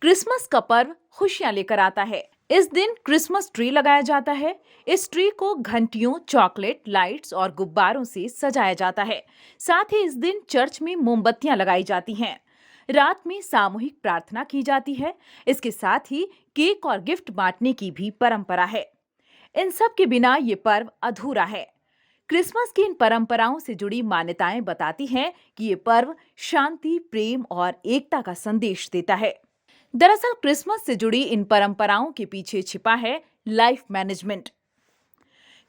Christmas का पर्व खुशियां लेकर आता है। इस दिन क्रिसमस ट्री लगाया जाता है। इस ट्री को घंटियों, चॉकलेट, लाइट्स और गुब्बारों से सजाया जाता है। साथ ही इस दिन चर्च में मोमबत्तियां लगाई जाती हैं। रात में सामूहिक प्रार्थना की जाती है। इसके साथ ही केक और गिफ्ट बांटने की भी परंपरा है। इन सब के बिना ये पर्व अधूरा है। क्रिसमस की इन परंपराओं से जुड़ी मान्यताएं बताती हैं कि ये पर्व शांति, प्रेम और एकता का संदेश देता है। दरअसल क्रिसमस से जुड़ी इन परंपराओं के पीछे छिपा है लाइफ मैनेजमेंट।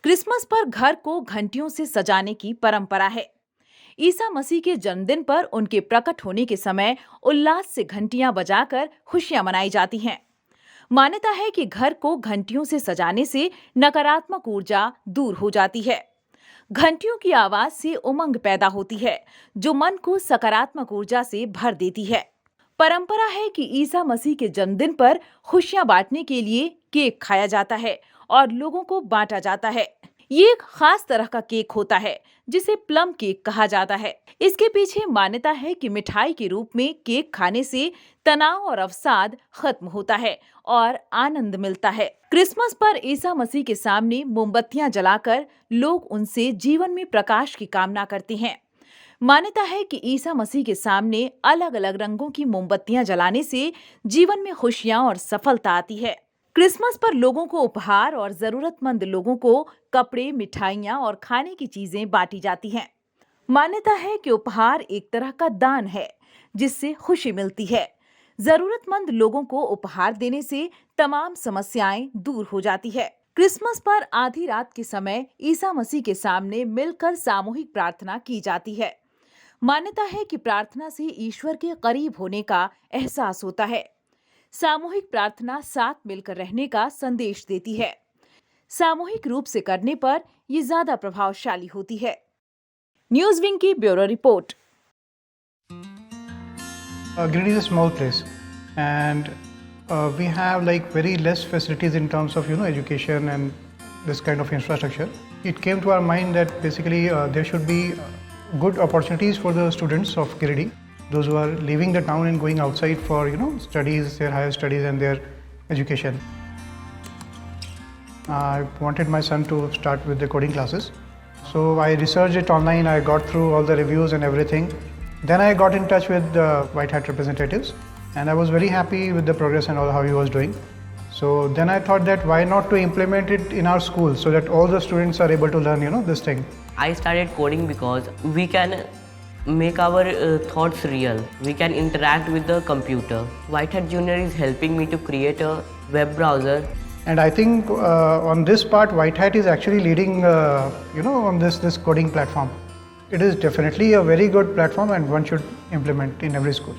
क्रिसमस पर घर को घंटियों से सजाने की परंपरा है। ईसा मसीह के जन्मदिन पर उनके प्रकट होने के समय उल्लास से घंटियां बजाकर खुशियां मनाई जाती हैं। मान्यता है कि घर को घंटियों से सजाने से नकारात्मक ऊर्जा दूर हो जाती है। घंटियों की आवाज से उमंग पैदा होती है, जो मन को सकारात्मक ऊर्जा से भर देती है। परंपरा है कि ईसा मसीह के जन्मदिन पर खुशियां बांटने के लिए केक खाया जाता है और लोगों को बांटा जाता है। ये एक खास तरह का केक होता है जिसे प्लम केक कहा जाता है। इसके पीछे मान्यता है कि मिठाई के रूप में केक खाने से तनाव और अवसाद खत्म होता है और आनंद मिलता है। क्रिसमस पर ईसा मसीह के सामने मोमबत्तियां जलाकर लोग उनसे जीवन में प्रकाश की कामना करते हैं। मान्यता है कि ईसा मसीह के सामने अलग अलग रंगों की मोमबत्तियां जलाने से जीवन में खुशियां और सफलता आती है। क्रिसमस पर लोगों को उपहार और जरूरतमंद लोगों को कपड़े, मिठाइयां और खाने की चीजें बांटी जाती हैं। मान्यता है कि उपहार एक तरह का दान है जिससे खुशी मिलती है। जरूरतमंद लोगों को उपहार देने से तमाम समस्याएं दूर हो जाती है। क्रिसमस पर आधी रात के समय ईसा मसीह के सामने मिलकर सामूहिक प्रार्थना की जाती है। मान्यता है कि प्रार्थना से ईश्वर के करीब होने का एहसास होता है। सामूहिक प्रार्थना साथ मिलकर रहने का संदेश देती है। सामूहिक रूप से करने पर ये ज्यादा प्रभावशाली होती है। न्यूज़ विंग की bureau report. Giridih is a small place, and we have like very less facilities in terms of education and this kind of infrastructure. It came to our mind that basically there should be good opportunities for the students of Giridih, those who are leaving the town and going outside for studies, their higher studies and their education. I wanted my son to start with the coding classes, so I researched it online. I got through all the reviews and everything. Then I got in touch with the White Hat representatives, and I was very happy with the progress and all how he was doing. So then I thought that why not to implement it in our school so that all the students are able to learn this thing. I started coding because we can make our thoughts real. We can interact with the computer. White Hat Junior is helping me to create a web browser. And I think on this part, White Hat is actually leading, on this coding platform. It is definitely a very good platform and one should implement in every school.